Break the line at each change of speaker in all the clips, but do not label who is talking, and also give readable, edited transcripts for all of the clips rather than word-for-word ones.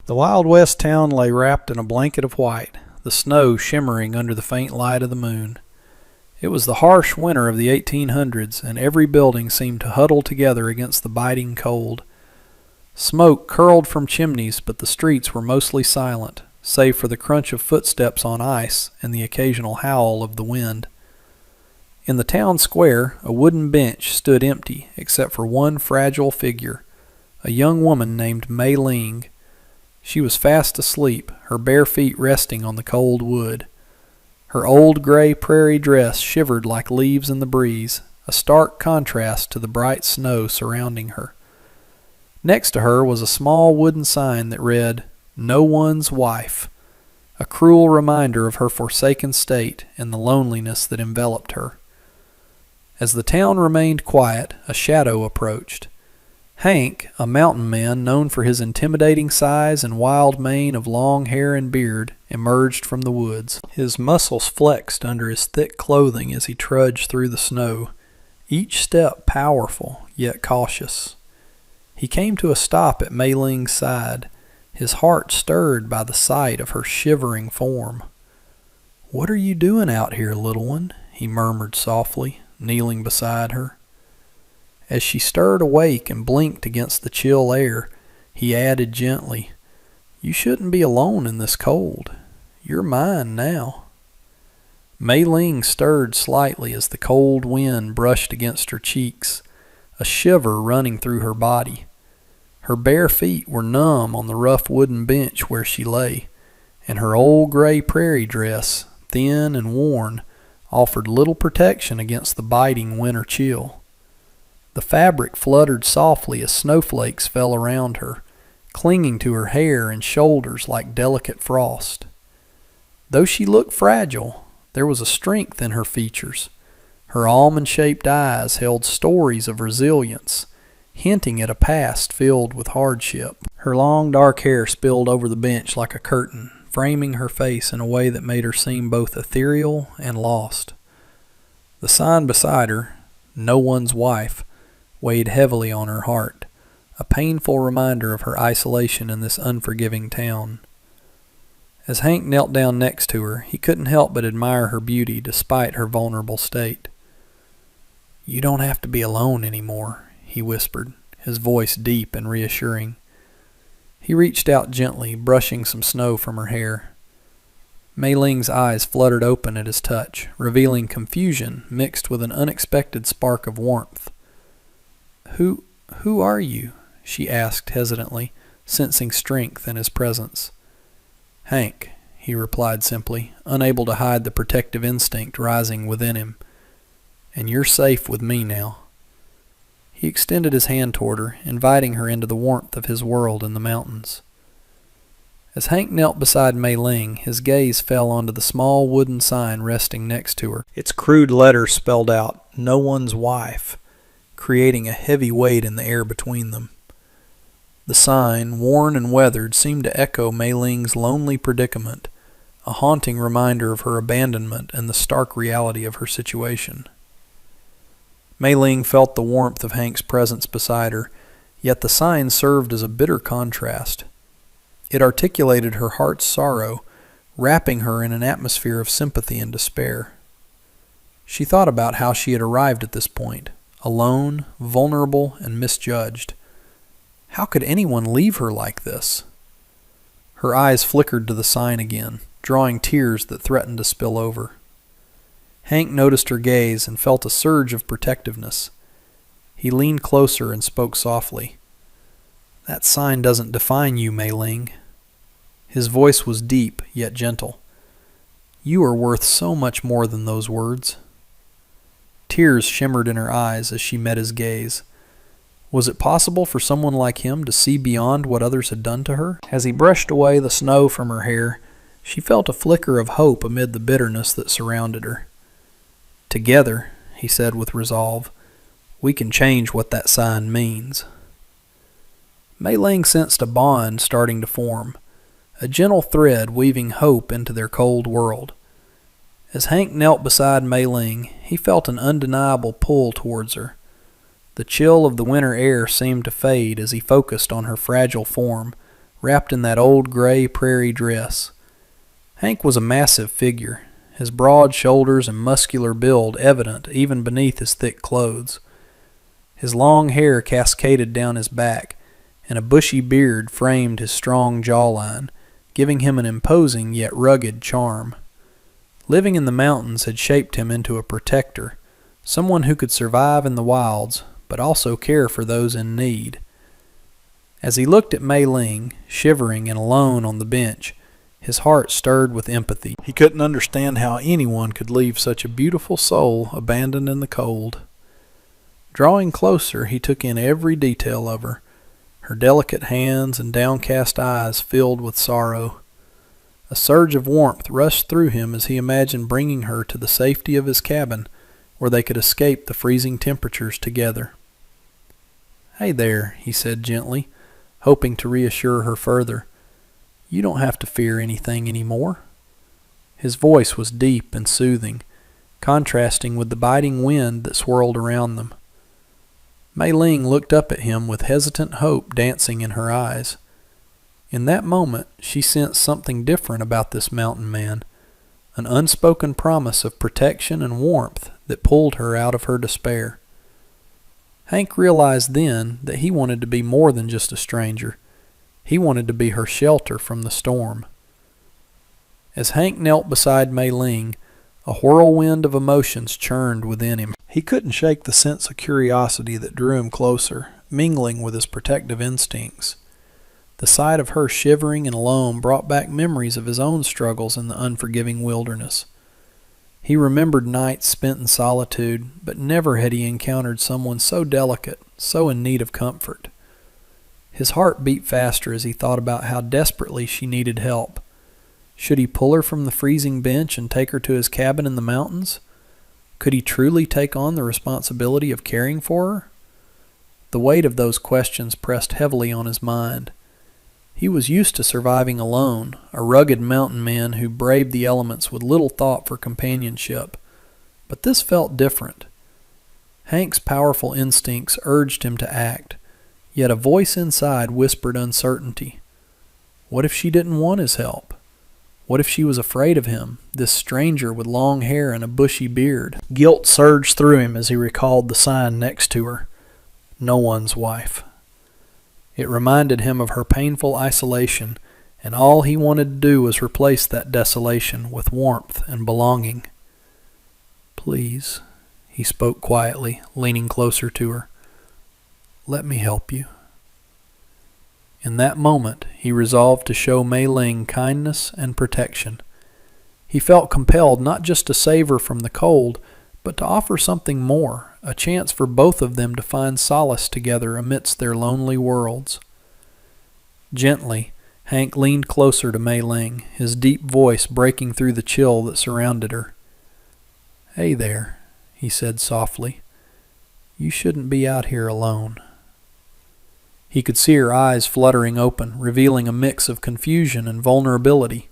The Wild West town lay wrapped in a blanket of white, the snow shimmering under the faint light of the moon. It was the harsh winter of the 1800s, and every building seemed to huddle together against the biting cold. Smoke curled from chimneys, but the streets were mostly silent, save for the crunch of footsteps on ice and the occasional howl of the wind. In the town square, a wooden bench stood empty except for one fragile figure, a young woman named Mei Ling. She was fast asleep, her bare feet resting on the cold wood. Her old gray prairie dress shivered like leaves in the breeze, a stark contrast to the bright snow surrounding her. Next to her was a small wooden sign that read, "No One's Wife," a cruel reminder of her forsaken state and the loneliness that enveloped her. As the town remained quiet, a shadow approached. Hank, a mountain man known for his intimidating size and wild mane of long hair and beard, emerged from the woods. His muscles flexed under his thick clothing as he trudged through the snow, each step powerful yet cautious. He came to a stop at Mei Ling's side, his heart stirred by the sight of her shivering form. "What are you doing out here, little one?" he murmured softly, kneeling beside her. As she stirred awake and blinked against the chill air, he added gently, "You shouldn't be alone in this cold. You're mine now." Mei Ling stirred slightly as the cold wind brushed against her cheeks, a shiver running through her body. Her bare feet were numb on the rough wooden bench where she lay, and her old gray prairie dress, thin and worn, offered little protection against the biting winter chill. The fabric fluttered softly as snowflakes fell around her, clinging to her hair and shoulders like delicate frost. Though she looked fragile, there was a strength in her features. Her almond-shaped eyes held stories of resilience, hinting at a past filled with hardship. Her long dark hair spilled over the bench like a curtain, framing her face in a way that made her seem both ethereal and lost. The sign beside her, "No One's Wife," weighed heavily on her heart, a painful reminder of her isolation in this unforgiving town. As Hank knelt down next to her, he couldn't help but admire her beauty despite her vulnerable state. "You don't have to be alone anymore," he whispered, his voice deep and reassuring. He reached out gently, brushing some snow from her hair. Mei Ling's eyes fluttered open at his touch, revealing confusion mixed with an unexpected spark of warmth. Who are you?" she asked hesitantly, sensing strength in his presence. "Hank," he replied simply, unable to hide the protective instinct rising within him. "And you're safe with me now." He extended his hand toward her, inviting her into the warmth of his world in the mountains. As Hank knelt beside Mei Ling, his gaze fell onto the small wooden sign resting next to her. Its crude letters spelled out, "No One's Wife," creating a heavy weight in the air between them. The sign, worn and weathered, seemed to echo Mei Ling's lonely predicament, a haunting reminder of her abandonment and the stark reality of her situation. Mei Ling felt the warmth of Hank's presence beside her, yet the sign served as a bitter contrast. It articulated her heart's sorrow, wrapping her in an atmosphere of sympathy and despair. She thought about how she had arrived at this point, alone, vulnerable, and misjudged. How could anyone leave her like this? Her eyes flickered to the sign again, drawing tears that threatened to spill over. Hank noticed her gaze and felt a surge of protectiveness. He leaned closer and spoke softly. "That sign doesn't define you, Mei Ling." His voice was deep yet gentle. "You are worth so much more than those words." Tears shimmered in her eyes as she met his gaze. Was it possible for someone like him to see beyond what others had done to her? As he brushed away the snow from her hair, she felt a flicker of hope amid the bitterness that surrounded her. "Together," he said with resolve, "we can change what that sign means." Mei Ling sensed a bond starting to form, a gentle thread weaving hope into their cold world. As Hank knelt beside Mei Ling, he felt an undeniable pull towards her. The chill of the winter air seemed to fade as he focused on her fragile form, wrapped in that old gray prairie dress. Hank was a massive figure, his broad shoulders and muscular build evident even beneath his thick clothes. His long hair cascaded down his back, and a bushy beard framed his strong jawline, giving him an imposing yet rugged charm. Living in the mountains had shaped him into a protector, someone who could survive in the wilds, but also care for those in need. As he looked at Mei Ling, shivering and alone on the bench, his heart stirred with empathy. He couldn't understand how anyone could leave such a beautiful soul abandoned in the cold. Drawing closer, he took in every detail of her, her delicate hands and downcast eyes filled with sorrow. A surge of warmth rushed through him as he imagined bringing her to the safety of his cabin, where they could escape the freezing temperatures together. "Hey there," he said gently, hoping to reassure her further. "You don't have to fear anything anymore." His voice was deep and soothing, contrasting with the biting wind that swirled around them. Mei Ling looked up at him with hesitant hope dancing in her eyes. In that moment, she sensed something different about this mountain man, an unspoken promise of protection and warmth that pulled her out of her despair. Hank realized then that he wanted to be more than just a stranger. He wanted to be her shelter from the storm. As Hank knelt beside Mei Ling, a whirlwind of emotions churned within him. He couldn't shake the sense of curiosity that drew him closer, mingling with his protective instincts. The sight of her shivering and alone brought back memories of his own struggles in the unforgiving wilderness. He remembered nights spent in solitude, but never had he encountered someone so delicate, so in need of comfort. His heart beat faster as he thought about how desperately she needed help. Should he pull her from the freezing bench and take her to his cabin in the mountains? Could he truly take on the responsibility of caring for her? The weight of those questions pressed heavily on his mind. He was used to surviving alone, a rugged mountain man who braved the elements with little thought for companionship. But this felt different. Hank's powerful instincts urged him to act, yet a voice inside whispered uncertainty. What if she didn't want his help? What if she was afraid of him, this stranger with long hair and a bushy beard? Guilt surged through him as he recalled the sign next to her, "No one's wife." It reminded him of her painful isolation, and all he wanted to do was replace that desolation with warmth and belonging. "Please," he spoke quietly, leaning closer to her. "Let me help you." In that moment, he resolved to show Mei Ling kindness and protection. He felt compelled not just to save her from the cold, but to offer something more, a chance for both of them to find solace together amidst their lonely worlds. Gently, Hank leaned closer to Mei Ling, his deep voice breaking through the chill that surrounded her. "Hey there," he said softly. "You shouldn't be out here alone." He could see her eyes fluttering open, revealing a mix of confusion and vulnerability.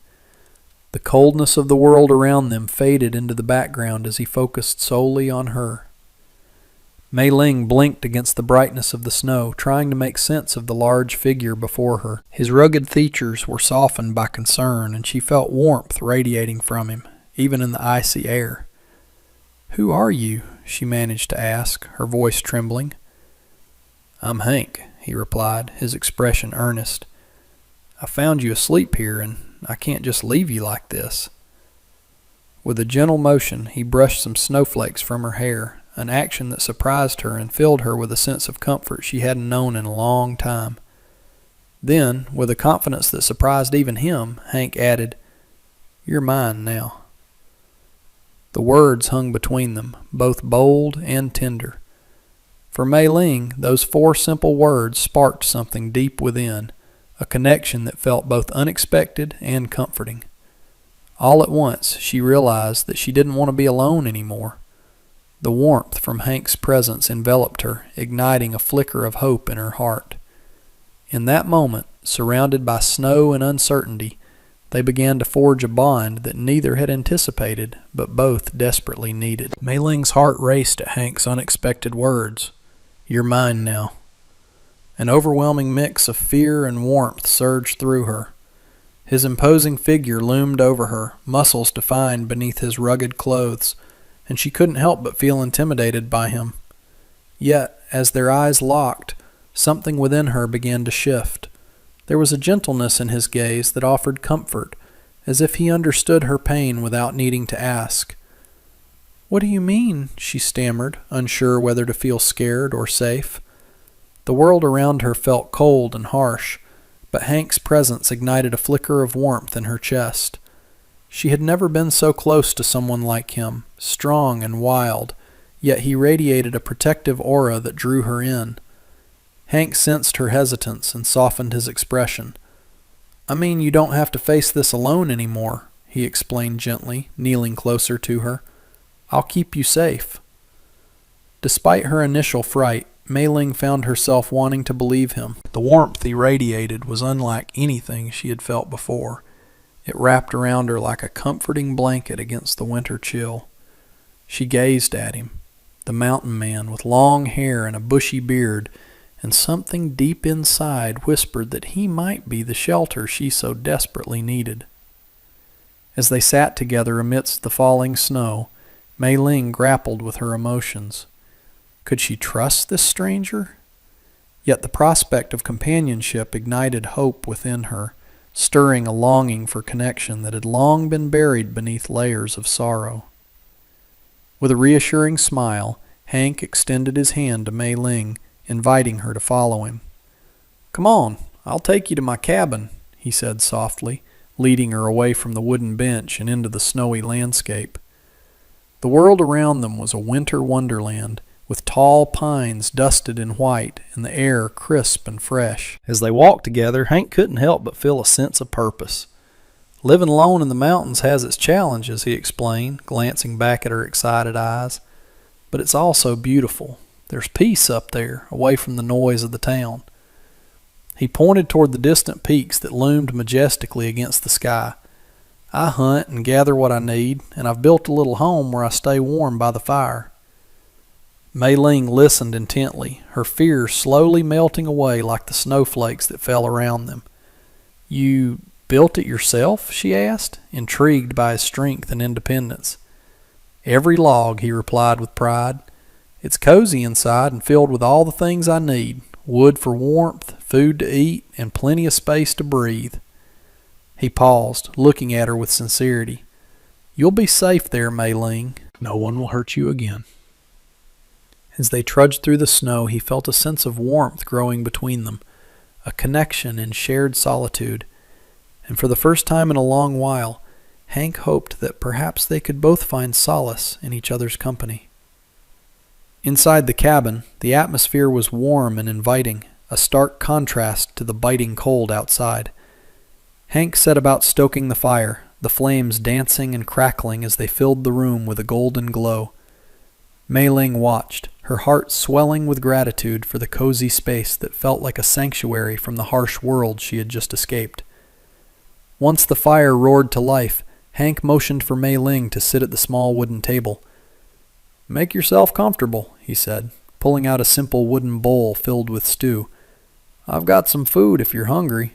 The coldness of the world around them faded into the background as he focused solely on her. Mei Ling blinked against the brightness of the snow, trying to make sense of the large figure before her. His rugged features were softened by concern, and she felt warmth radiating from him, even in the icy air. "Who are you?" she managed to ask, her voice trembling. "I'm Hank," he replied, his expression earnest. "I found you asleep here, and I can't just leave you like this." With a gentle motion, he brushed some snowflakes from her hair, an action that surprised her and filled her with a sense of comfort she hadn't known in a long time. Then, with a confidence that surprised even him, Hank added, "You're mine now." The words hung between them, both bold and tender. For Mei Ling, those 4 simple words sparked something deep within, a connection that felt both unexpected and comforting. All at once, she realized that she didn't want to be alone anymore. The warmth from Hank's presence enveloped her, igniting a flicker of hope in her heart. In that moment, surrounded by snow and uncertainty, they began to forge a bond that neither had anticipated, but both desperately needed. Mei Ling's heart raced at Hank's unexpected words. "You're mine now." An overwhelming mix of fear and warmth surged through her. His imposing figure loomed over her, muscles defined beneath his rugged clothes, and she couldn't help but feel intimidated by him. Yet, as their eyes locked, something within her began to shift. There was a gentleness in his gaze that offered comfort, as if he understood her pain without needing to ask. "What do you mean?" she stammered, unsure whether to feel scared or safe. The world around her felt cold and harsh, but Hank's presence ignited a flicker of warmth in her chest. She had never been so close to someone like him, strong and wild, yet he radiated a protective aura that drew her in. Hank sensed her hesitance and softened his expression. "I mean, you don't have to face this alone anymore," he explained gently, kneeling closer to her. "I'll keep you safe." Despite her initial fright, Mei Ling found herself wanting to believe him. The warmth he radiated was unlike anything she had felt before. It wrapped around her like a comforting blanket against the winter chill. She gazed at him, the mountain man with long hair and a bushy beard, and something deep inside whispered that he might be the shelter she so desperately needed. As they sat together amidst the falling snow, Mei Ling grappled with her emotions. Could she trust this stranger? Yet the prospect of companionship ignited hope within her, stirring a longing for connection that had long been buried beneath layers of sorrow. With a reassuring smile, Hank extended his hand to Mei Ling, inviting her to follow him. "Come on, I'll take you to my cabin," he said softly, leading her away from the wooden bench and into the snowy landscape. The world around them was a winter wonderland, with tall pines dusted in white and the air crisp and fresh. As they walked together, Hank couldn't help but feel a sense of purpose. "Living alone in the mountains has its challenges," he explained, glancing back at her excited eyes. "But it's also beautiful. There's peace up there, away from the noise of the town." He pointed toward the distant peaks that loomed majestically against the sky. "I hunt and gather what I need, and I've built a little home where I stay warm by the fire." Mei Ling listened intently, her fears slowly melting away like the snowflakes that fell around them. "You built it yourself?" she asked, intrigued by his strength and independence. "Every log," he replied with pride. "It's cozy inside and filled with all the things I need, wood for warmth, food to eat, and plenty of space to breathe." He paused, looking at her with sincerity. "You'll be safe there, Mei Ling. No one will hurt you again." As they trudged through the snow, he felt a sense of warmth growing between them, a connection in shared solitude, and for the first time in a long while, Hank hoped that perhaps they could both find solace in each other's company. Inside the cabin, the atmosphere was warm and inviting, a stark contrast to the biting cold outside. Hank set about stoking the fire, the flames dancing and crackling as they filled the room with a golden glow. Mei Ling watched, her heart swelling with gratitude for the cozy space that felt like a sanctuary from the harsh world she had just escaped. Once the fire roared to life, Hank motioned for Mei Ling to sit at the small wooden table. "Make yourself comfortable," he said, pulling out a simple wooden bowl filled with stew. "I've got some food if you're hungry."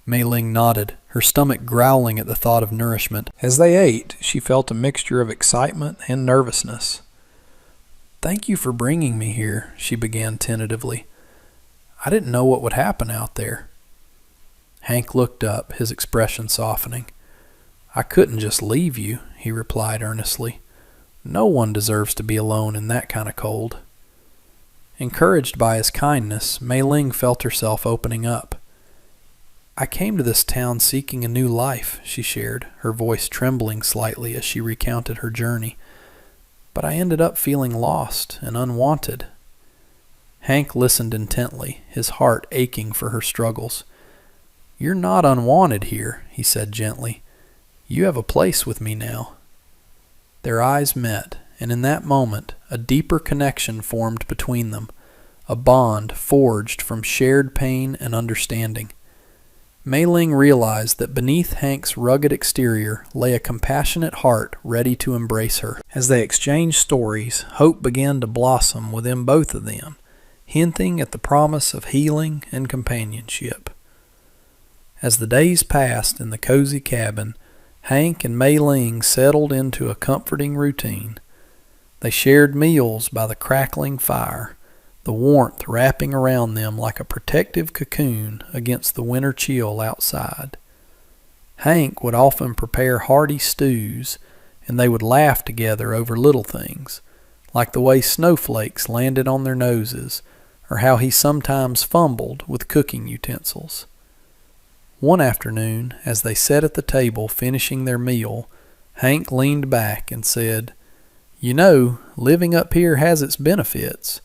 Mei Ling nodded, her stomach growling at the thought of nourishment. As they ate, she felt a mixture of excitement and nervousness. "Thank you for bringing me here," she began tentatively. "I didn't know what would happen out there." Hank looked up, his expression softening. "I couldn't just leave you," he replied earnestly. "No one deserves to be alone in that kind of cold." Encouraged by his kindness, Mei Ling felt herself opening up. "I came to this town seeking a new life," she shared, her voice trembling slightly as she recounted her journey. "But I ended up feeling lost and unwanted." Hank listened intently, his heart aching for her struggles. "You're not unwanted here," he said gently. "You have a place with me now." Their eyes met, and in that moment a deeper connection formed between them, a bond forged from shared pain and understanding. Mei Ling realized that beneath Hank's rugged exterior lay a compassionate heart ready to embrace her. As they exchanged stories, hope began to blossom within both of them, hinting at the promise of healing and companionship. As the days passed in the cozy cabin, Hank and Mei Ling settled into a comforting routine. They shared meals by the crackling fire, the warmth wrapping around them like a protective cocoon against the winter chill outside. Hank would often prepare hearty stews, and they would laugh together over little things, like the way snowflakes landed on their noses, or how he sometimes fumbled with cooking utensils. One afternoon, as they sat at the table finishing their meal, Hank leaned back and said, "You know, living up here has its benefits.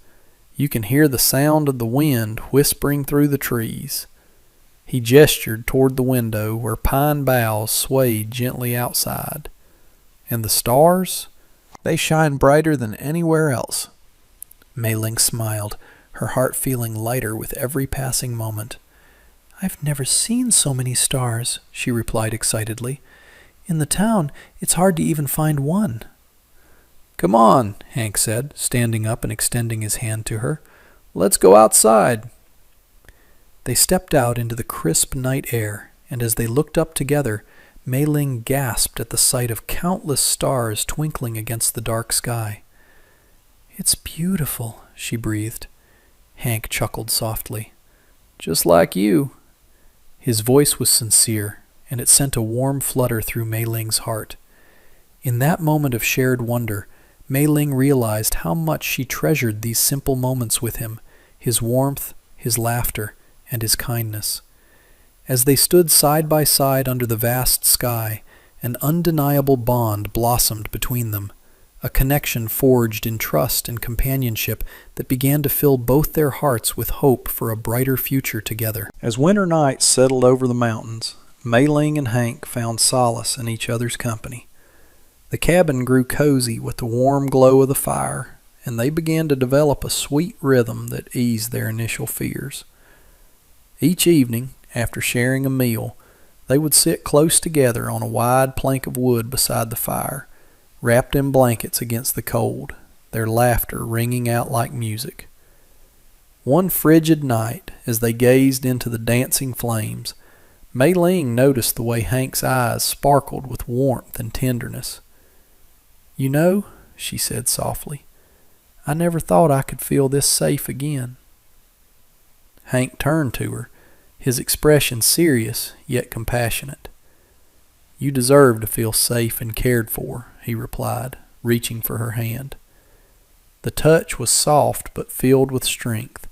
You can hear the sound of the wind whispering through the trees." He gestured toward the window where pine boughs swayed gently outside. "And the stars? They shine brighter than anywhere else." Mei Ling smiled, her heart feeling lighter with every passing moment. "I've never seen so many stars," she replied excitedly. "In the town, it's hard to even find one." "Come on," Hank said, standing up and extending his hand to her. "Let's go outside." They stepped out into the crisp night air, and as they looked up together, Mei Ling gasped at the sight of countless stars twinkling against the dark sky. "It's beautiful," she breathed. Hank chuckled softly. "Just like you." His voice was sincere, and it sent a warm flutter through Mei Ling's heart. In that moment of shared wonder, Mei Ling realized how much she treasured these simple moments with him, his warmth, his laughter, and his kindness. As they stood side by side under the vast sky, an undeniable bond blossomed between them, a connection forged in trust and companionship that began to fill both their hearts with hope for a brighter future together. As winter nights settled over the mountains, Mei Ling and Hank found solace in each other's company. The cabin grew cozy with the warm glow of the fire, and they began to develop a sweet rhythm that eased their initial fears. Each evening, after sharing a meal, they would sit close together on a wide plank of wood beside the fire, wrapped in blankets against the cold, their laughter ringing out like music. One frigid night, as they gazed into the dancing flames, Mei Ling noticed the way Hank's eyes sparkled with warmth and tenderness. "You know," she said softly, "I never thought I could feel this safe again." Hank turned to her, his expression serious yet compassionate. "You deserve to feel safe and cared for," he replied, reaching for her hand. The touch was soft but filled with strength,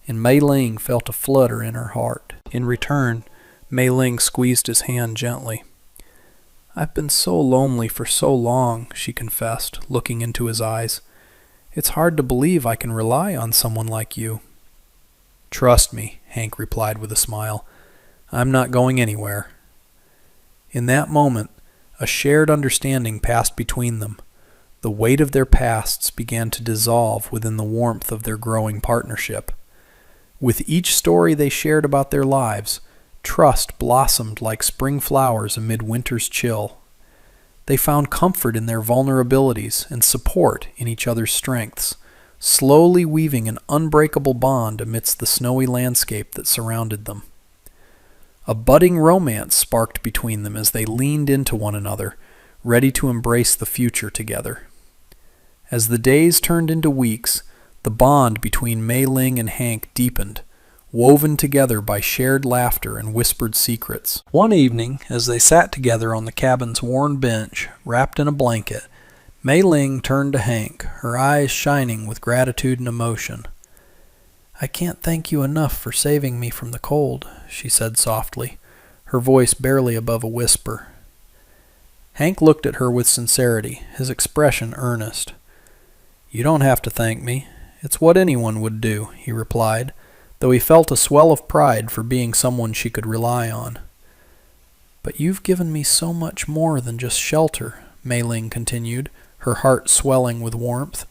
and Mei Ling felt a flutter in her heart. In return, Mei Ling squeezed his hand gently. "I've been so lonely for so long," she confessed, looking into his eyes. "It's hard to believe I can rely on someone like you." "Trust me," Hank replied with a smile. "I'm not going anywhere." In that moment, a shared understanding passed between them. The weight of their pasts began to dissolve within the warmth of their growing partnership. With each story they shared about their lives, trust blossomed like spring flowers amid winter's chill. They found comfort in their vulnerabilities and support in each other's strengths, slowly weaving an unbreakable bond amidst the snowy landscape that surrounded them. A budding romance sparked between them as they leaned into one another, ready to embrace the future together. As the days turned into weeks, the bond between Mei Ling and Hank deepened, woven together by shared laughter and whispered secrets. One evening, as they sat together on the cabin's worn bench, wrapped in a blanket, Mei Ling turned to Hank, her eyes shining with gratitude and emotion. "I can't thank you enough for saving me from the cold," she said softly, her voice barely above a whisper. Hank looked at her with sincerity, his expression earnest. "You don't have to thank me. It's what anyone would do," he replied, though he felt a swell of pride for being someone she could rely on. "But you've given me so much more than just shelter," Mei Ling continued, her heart swelling with warmth.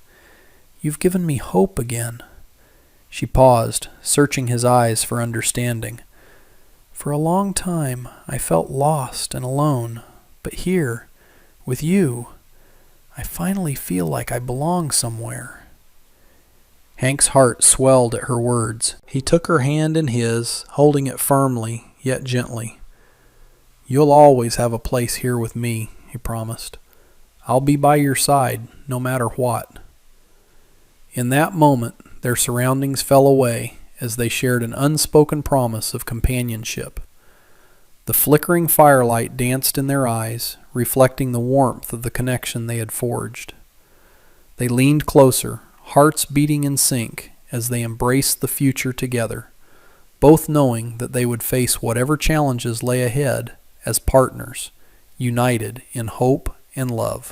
"You've given me hope again." She paused, searching his eyes for understanding. "For a long time, I felt lost and alone, but here, with you, I finally feel like I belong somewhere." Hank's heart swelled at her words. He took her hand in his, holding it firmly, yet gently. "You'll always have a place here with me," he promised. "I'll be by your side, no matter what." In that moment, their surroundings fell away as they shared an unspoken promise of companionship. The flickering firelight danced in their eyes, reflecting the warmth of the connection they had forged. They leaned closer, hearts beating in sync as they embraced the future together, both knowing that they would face whatever challenges lay ahead as partners, united in hope and love.